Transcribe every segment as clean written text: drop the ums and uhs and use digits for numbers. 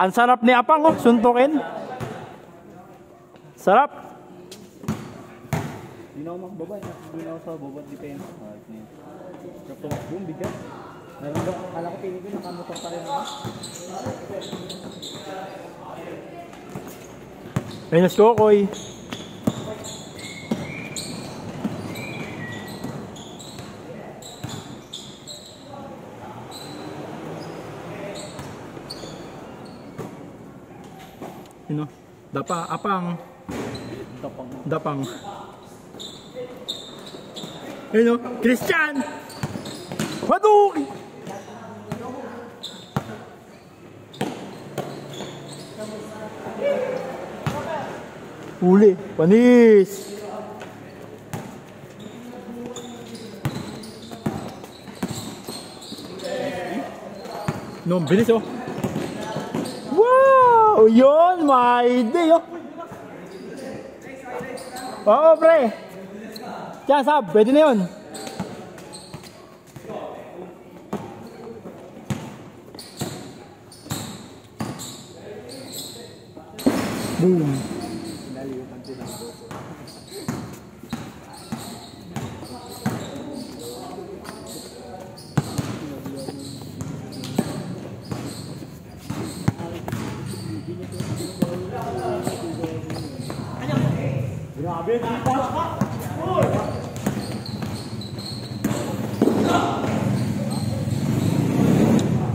Ang sarap ni Apang, oh, suntukin. Sarap. Hindi na ako makababa, hindi na ako sa baba depensa. Kapag boom, bigat. Kala ko pinig ko, nakamotor pa rin ako. Minus Kokoy. Sino? Dapa, Apang. Dapang. Sino? Christian! Waduk! Uli, panis! No, bilis oh. Wow! Yun, my day oh. Oo, pre. Diyan, Sab, pwede na yun. Boom. Grabe, lipas ka!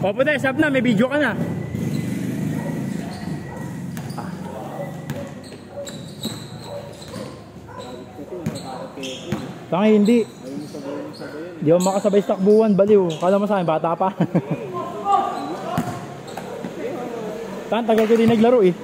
Papunta, Sab na, may video ka na. Tangi, hindi. Di ako makasabay sa takbuhan, baliw. Kala mo sa akin, bata pa. Tagal ko din naglaro eh.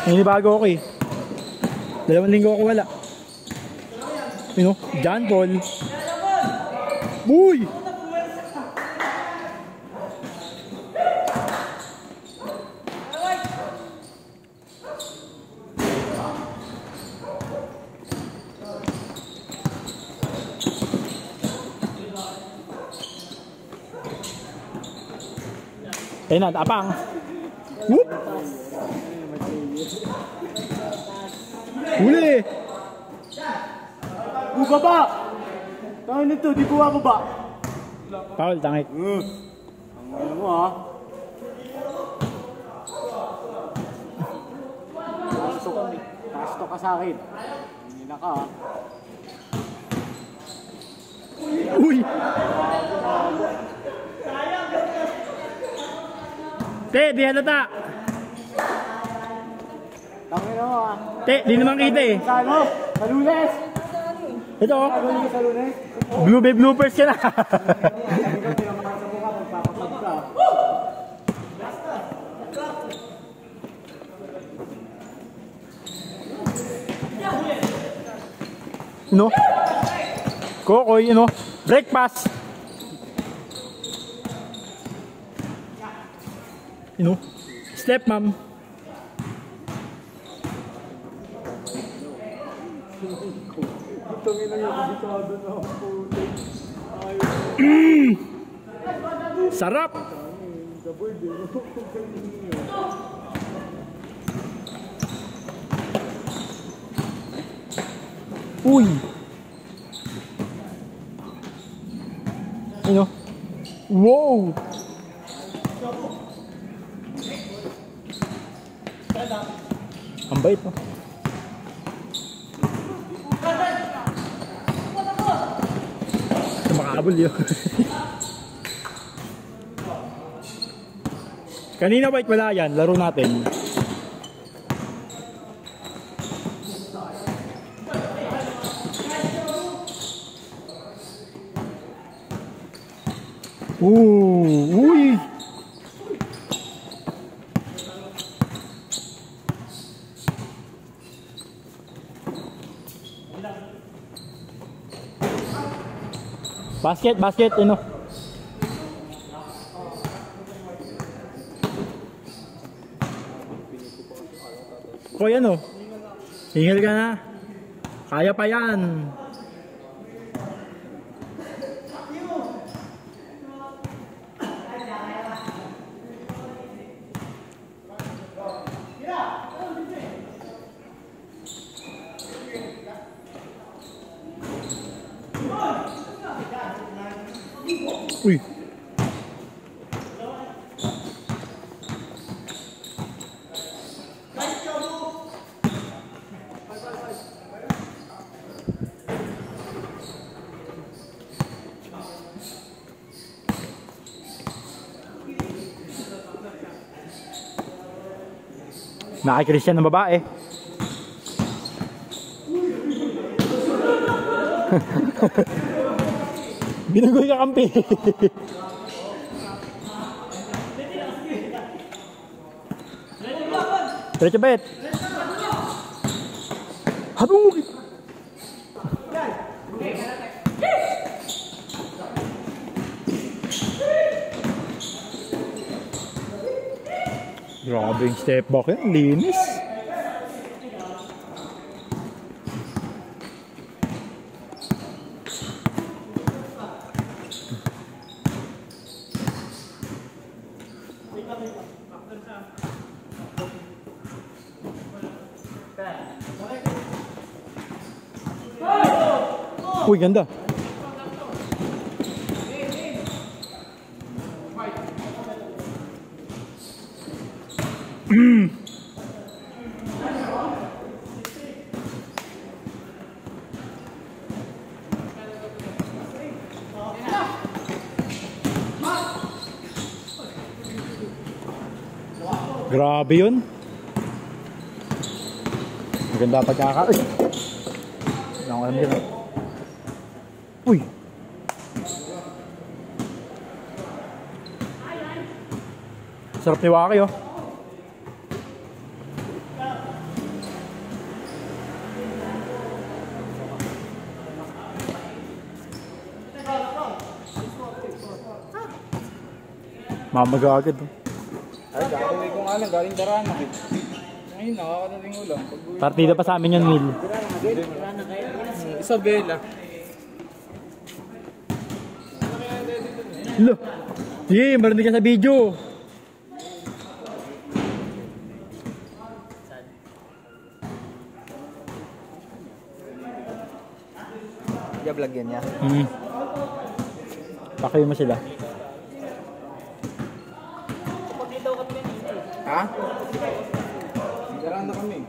Ninibago ako eh. 2 linggo ako wala. You know, John Paul. Uy! Ayun na, Apang. Whoop! Huli! Baba! Tangin nito, di ko baba. Paul, tangik. Ang ano mo ha? Pasok ka sa akin. Hindi na ka ha. Uy! Te, di halata. Tangin mo ha. Te, di naman kita eh. Sa ano? Sa Lunes! Ito oh. Gagawin ko sa Lunes? Bloopers ka na. Hindi ko tinamahan sa mukha magpapapag ka. Ano? Kokoy, ano? Break pass. Ano? Step mom. Tangin na yung abitado na ang puti. Sarap. Uy. Ano? Wow. Ang bait mo. Makakabol yun. Kanina white wala yan. Laro natin. Uy! Basket, ano? Koy, ano? Hingal ka na. Kaya pa yan. Uy. Naki-Christian ng babae. Binugoy ka kampi. Diretso bet. Habog. Grabe yung step back yan, linis. Uy, ganda. Grabe yun. Maganda pagkaka. Uy! Wala ko alam dyan. Uy! Sarap ni Waki oh. Mamaga agad oh. Ay, gagawin ko nga lang, galing Darana. Ngayon, nakakadating ulang. Partida pa sa amin yun, Will. Isabela. Lo! Sige, marinig ka sa video. I-vlog yan niya. Pakayo mo sila. Ha? Darana kami.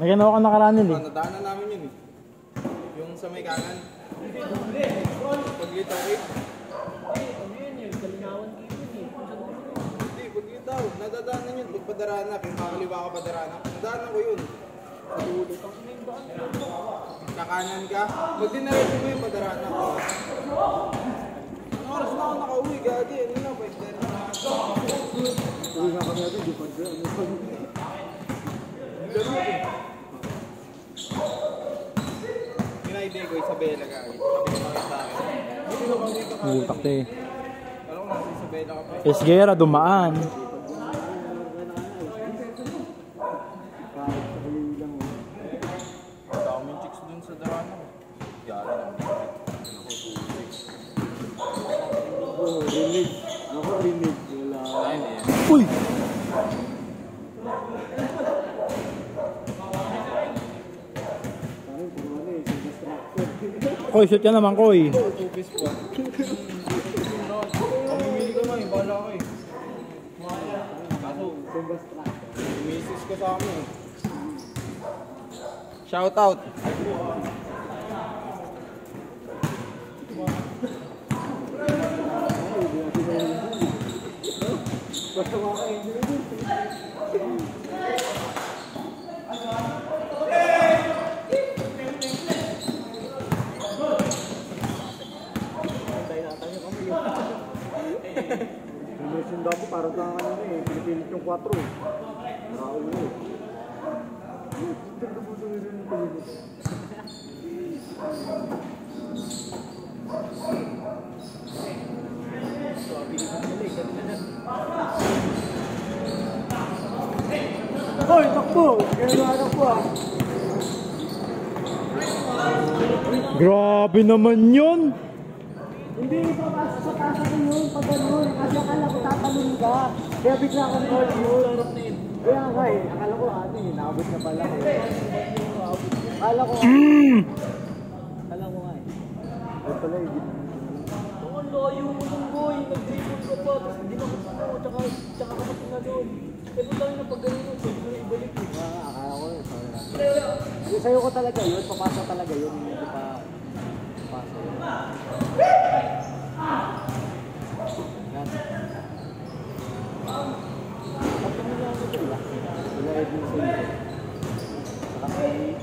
Nagano ako nakaranin eh. Nadaanan namin yun eh. Yung sa may kanan. Paglitaw eh. Hindi, paglitaw. Nadadaanan yun. Pagpadarana. Pagkakaliwa ka padarana. Nadaanan ko yun. Kakanan ka. Magdinareto mo yung padarana. Ano oras na ako nakauwi? Gagi. Ano na? Uwi nga kami natin. Di pa dyan. Ginay-idea ko, Isabela ka. Butak na eh. Alam ko nasa Isabela ka pa. Esguera, dumaan. Daming chicks dun sa Darana. Yara lang. Rinig. Ako rinig. Wala. Uy! Koy, shoot ka naman, Koy. Two-piece po. Mamimili ko nga eh. Bahala ko eh. Kaso, misis ko sa amin eh. Shout out. Sinusunod ako para sa ano eh. Pinipilit yung 4 eh. Nakaulo eh. Hoy, takbo! Kaya takbo ah! Grabe naman yun! Hindi ito sa tasa ko yun, pag gano'n, kasi akala ko tatalon ka. Kaya bigla akong call yun. Kaya nga eh, akala ko nakabot na pala ko. Akala ko nga eh. Ay pala eh. layo mo nung boy. Nag-dribble ka pa. Tapos hindi na mo. Tsaka ka patingalon. Eh, punta rin na pag ganun. Pwede mo na ibalik eh. Akala ko yun. Yung sa'yo ko talaga yun. Papasok talaga yun. Hindi pa papasok. Yan. Ba't kami lang ito sila? Sila Edwin sa'yo. Saka si...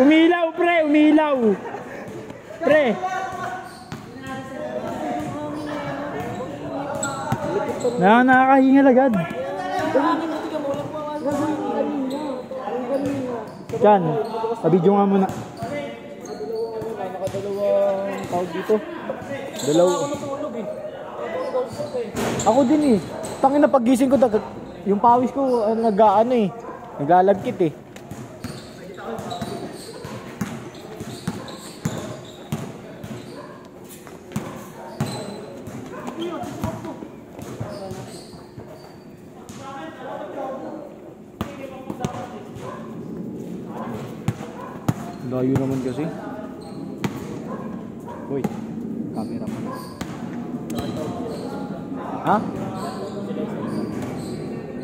Umilaw, pre! Umilaw! Pre! Nakakahingal agad. Diyan, pabidyo nga muna. Nakadalawang tawag dito. Ako din eh. Tangin na paggising ko, yung pawis ko nag-aano eh. Naglalagkit eh. Layo naman kasi. Uy, camera pa. Ha?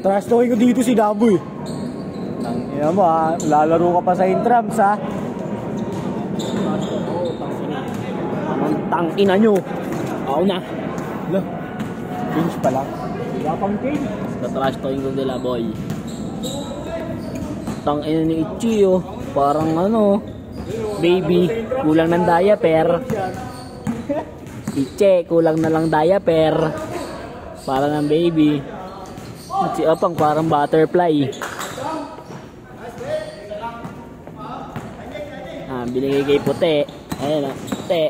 Trash talking ko dito si Daboy. Tangina mo ha, lalaro ka pa sa intrams ha. Ang tangina nyo. Ako na. Lo, change pa lang. Wala pang game. Sa-trash talking ko nila boy. Tangina ni Ichi oh. Parang ano, baby, kulang ng diaper. Iche, kulang na lang diaper. Para ng baby. Si Apang parang butterfly. Binigay kay puti. Ayan na, puti.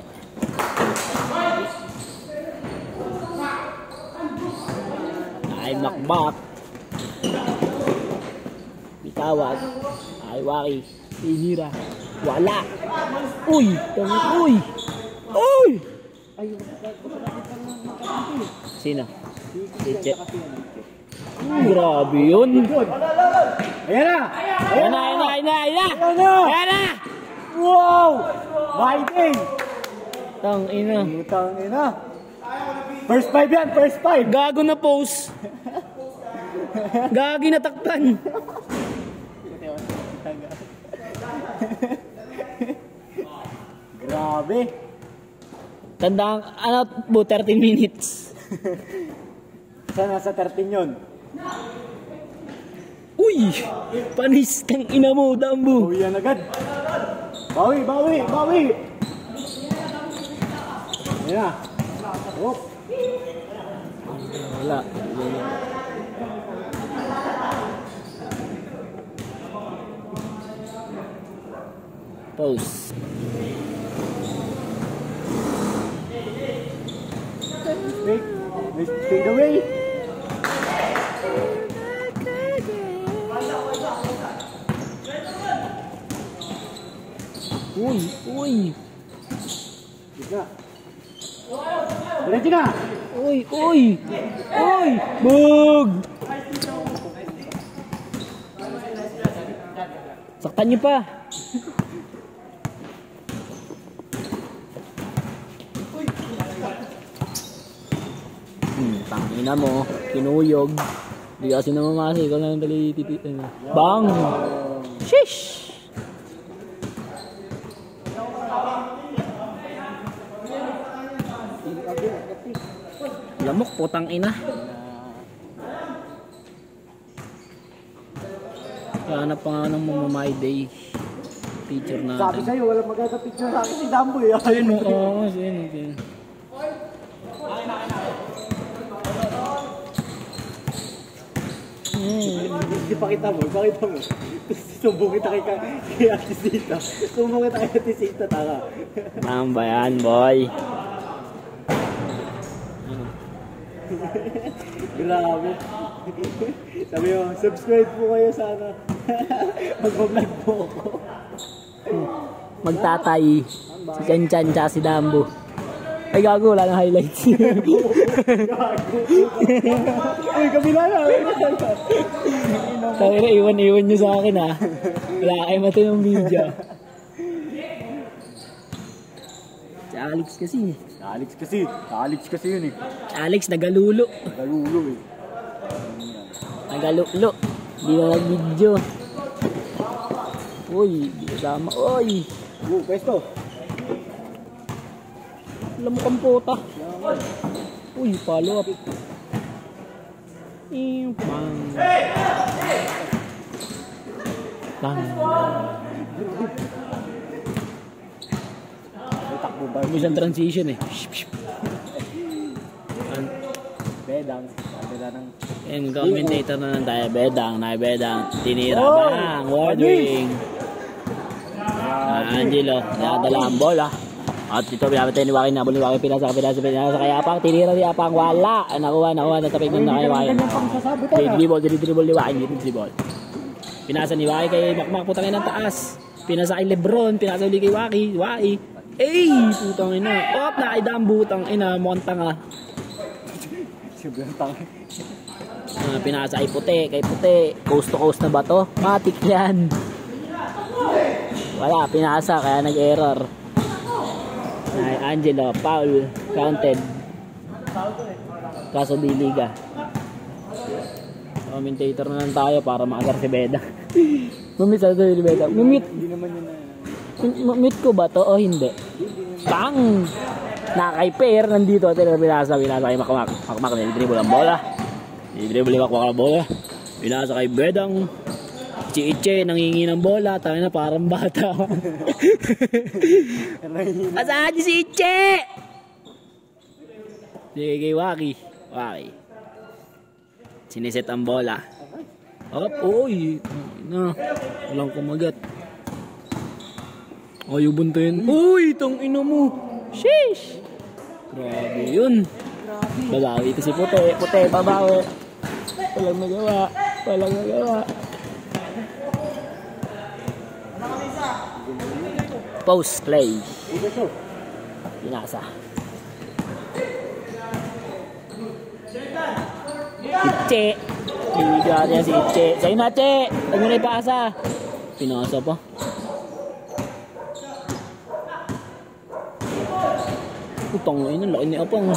Ay, makbak. Bitawag. Ay, waki. Inira. Wala. Uy! Uy! Uy! Sino? Iche. Grabe yun. Ayan na! Ayan na! Wow! Biden! Tang ina. Utang ina. First 5 yan, first 5. Gago na pose. Gagi na takpan. Grabe. Tandaan, ano po, 30 minutes. Saan nasa 13 yun? Uy! Panis kang ina mo, Dambo. Uwi yan agad. Bawi, bawi, bawi. Ayan na. Oh. Wala. Pose. Mistake. Mistake away. Uy! Uy! Gitna. Diretso na. Uy! Uy! Uy! Bug! Saktan niyo pa. Tangina mo, kinuyog. Di kasi namamasa, ikaw lang dali titi. Bang! Shish! Lamok, putang ina. Kaya hanap pa nga ng mamamay day. Picture natin. Sabi sa'yo, walang magkaka-picture sa akin si Dambo eh. Ayun mo, oo, ayun. Hindi pakita mo, pakita mo. Sumbong kita kay Ate Sita. Sumbong kita kay Ate Sita, tanga. Tama ba yan, boy? Grabe. Sabi mo, subscribe po kayo sana. Mag-vlog po ako. Magtatay. Si Kanchan tsaka si Dambo. Ay gago, wala nang highlights. Uy, kabila na. Tangina, iwan nyo sa akin ha. Wala kayo matinong video. Si Alex kasi. Alex kasi yun eh. Alex nagalulo. Nalulo eh. Nagalulo. Di na nag-video. Uy, di kasama. Uy. Pwesto. Alam mo kang puta. Uy, follow up. Bang. May takbo ba? May isang transition eh. Bedang. Bedang ng... And commentator na lang tayo. Bedang. Tinira bang. Ward wing. Angelo. Nakadala ang bola. At ito pinapatay ni Waki. Nabuli Waki. Pinasa kay Apang. Tinira ni Apang. Wala. Nakuha. Natapig na kay Waki. Dribble ni Waki. Dribble. Pinasa ni Waki kay Makmak. Putangin ng taas. Pinasa kay Lebron. Pinasa uli kay Waki. Putang ina. Nakaidang butang ina. Mukhang tanga. Sobrang tanga. Pinasa kay Puti. Coast to coast na ba to? Matik yan. Wala. Pinasa. Kaya nag-error. Angelo, foul, counted. Kaso di liga. Commentator na lang tayo para maagar si Beda. Mamit sa si Beda. Mamit. Hindi naman yun na... Mamit ko ba to o hindi? Bang! Nakay-pair nandito. Pinasa kay Makmak. Makmak na i-dribble ang bola. I-dribble ni Makmak ang bola. Pinasa kay Bedang. Si Iche nangingi ng bola, tayo na parang bata. Asahan niyo si Iche! Sige kay Waki. Siniset ang bola. Uy. Walang kumagat. Ayaw buntayin. Uy, itong ino mo. Sheesh! Grabe yun. Babawi ito si Puti. Babawi. Walang nagawa. Post play. Pinasa. Iche. Bigyan niya si Iche. Sa'yo na, Che. Huwag mo na ipasa. Pinasa pa. Utang na laki ni Apang.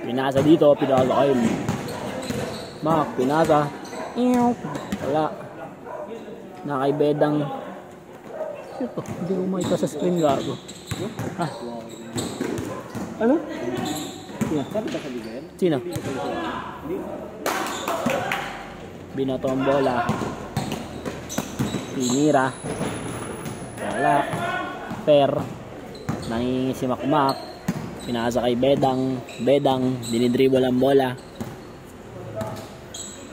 Pinasa dito. Pinasa kayo. Mak, pinasa. Wala. Nakaibedang. Ito, hindi ko makita sa screen gago. Ano? Sino? Binato ang bola. Pinira. Wala. Fair. Nangingi si Makmak. Pinasa kay Bedang. Dinidribble ang bola.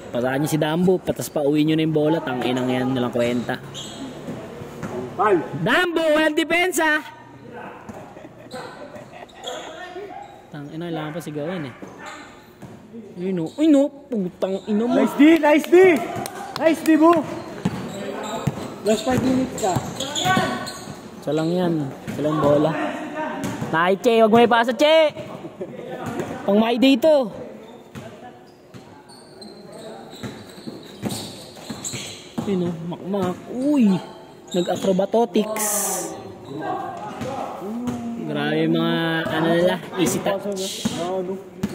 Pasahan niyo si Dambo, patas pa uwi niyo na yung bola, tanginang yan nalang kwenta. Dambo, walang depensa! Tangina, kailangan pa sigawan eh. Uy no, putang ina mo. Nice D, bro! Last 5 minutes ka. Isa lang yan, isa lang bola. Che, wag mo ipasa, Che! Pang may dito. Makmak. Uy, nag-acrobatics. Grabe mga nila, easy touch.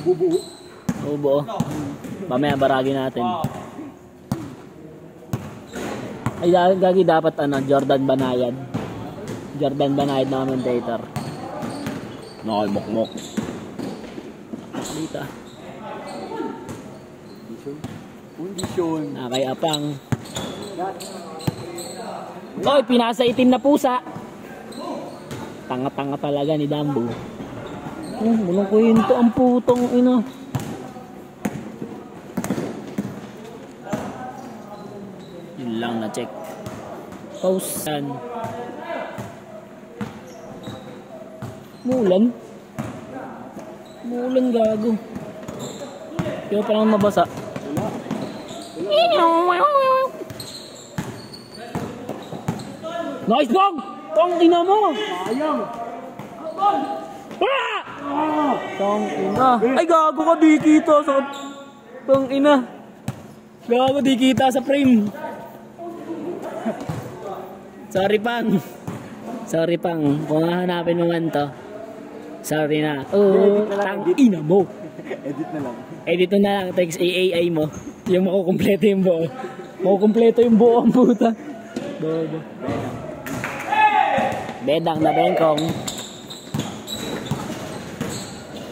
Bubuo. Mamaya baragin natin. Ay gagi dapat Jordan Banayad na commentator. Mokmok. Dito. Condition. Kay Apang. Oy, pinasa itim na pusa. Tanga-tanga talaga ni Dambo. Walang kwento ang putong ina. Yun lang na check. Post. Mulan gago. Kaya parang mabasa. Nice dog! Tong ina mo! Sayang! Tong ina. Ay gago ka, di kita. Tong ina. Gago di kita sa frame. Sorry pang. Sorry pang. Kung hahanapin mo man to. Sorry na. Oo, tang ina mo. Edit na lang. Edit na lang. Text AI mo. Yung makukumpleto yung buo. Makukumpleto yung buo ang puta. Bobo. Bedang na bengkong.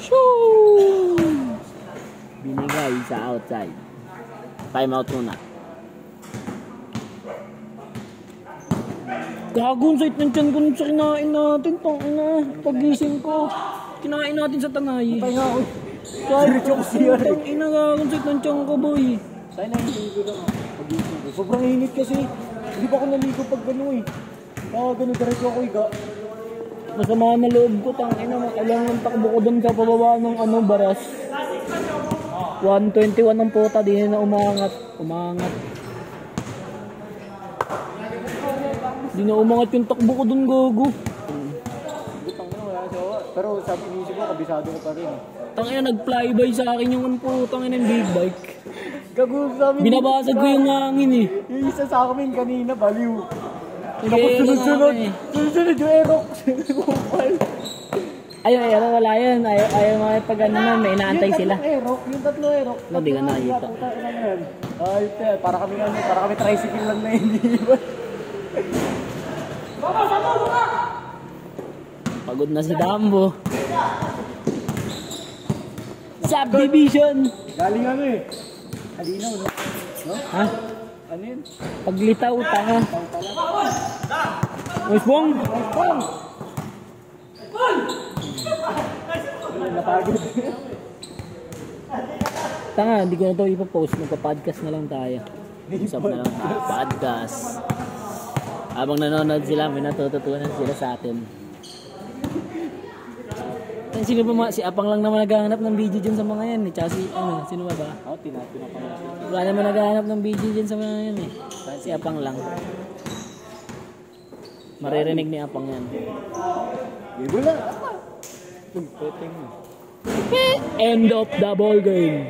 Shoo! Binigay sa outside. Time out muna. Gagawin sa itnan ko sa kinain natin. Tangina. Pagising ko. Kinain natin sa tanay. Kaya nga ako. Diretso ko siya. Tangina gagawin sa itnan ko boy. Tayo na hindi ko lang. Pagising ko. Sobrang init kasi. Hindi pa ako naligo pag gano'n eh. Gano'n diretso ako higa. Masama na loob ko. Tangina. Kailangan takbo ko dun sa pababa ng baras. 121 ang puta. Di na umangat. Di na umangat yung takbo ko dun, gogo. Butang na wala siya. Pero sabi inisip ko, kabisado ko pa rin. Tangina, nag-flyby sa akin yung putang ina ng big bike. Gago sa amin. Binabasag ko yung hangin eh. Yung isa sa amin kanina, baliw. Tapos Hindi, sunod-sunod. ano eh. Sunod-sunod yung aerox. Ayaw, wala yan. Ayaw mga pag ano na, may inaantay sila. Yung tatlo aerox. Hindi ka nakikita. Ay, para kami tricycle lang na hindi ba? Pagod na si Dambo. Subdivision! Galing ano eh. Halinaw, no? Ha? Ano yun? Paglitaw, tanga. Usbong! Napagod. Tanga, hindi ko na ito ipapost. Magpa-podcast na lang tayo. Usap na lang tayo. Podcast. Habang nanonood sila, may natututunan sila sa atin. Sino ba si Apang lang naman naghahanap ng video dyan sa mga yan eh. Tsaka sino ba ba? Ako, tinapin ako na. Wala naman naghahanap ng video dyan sa mga yan eh. Si Apang lang. Maririnig ni Apang yan. Wala. End of the ball game.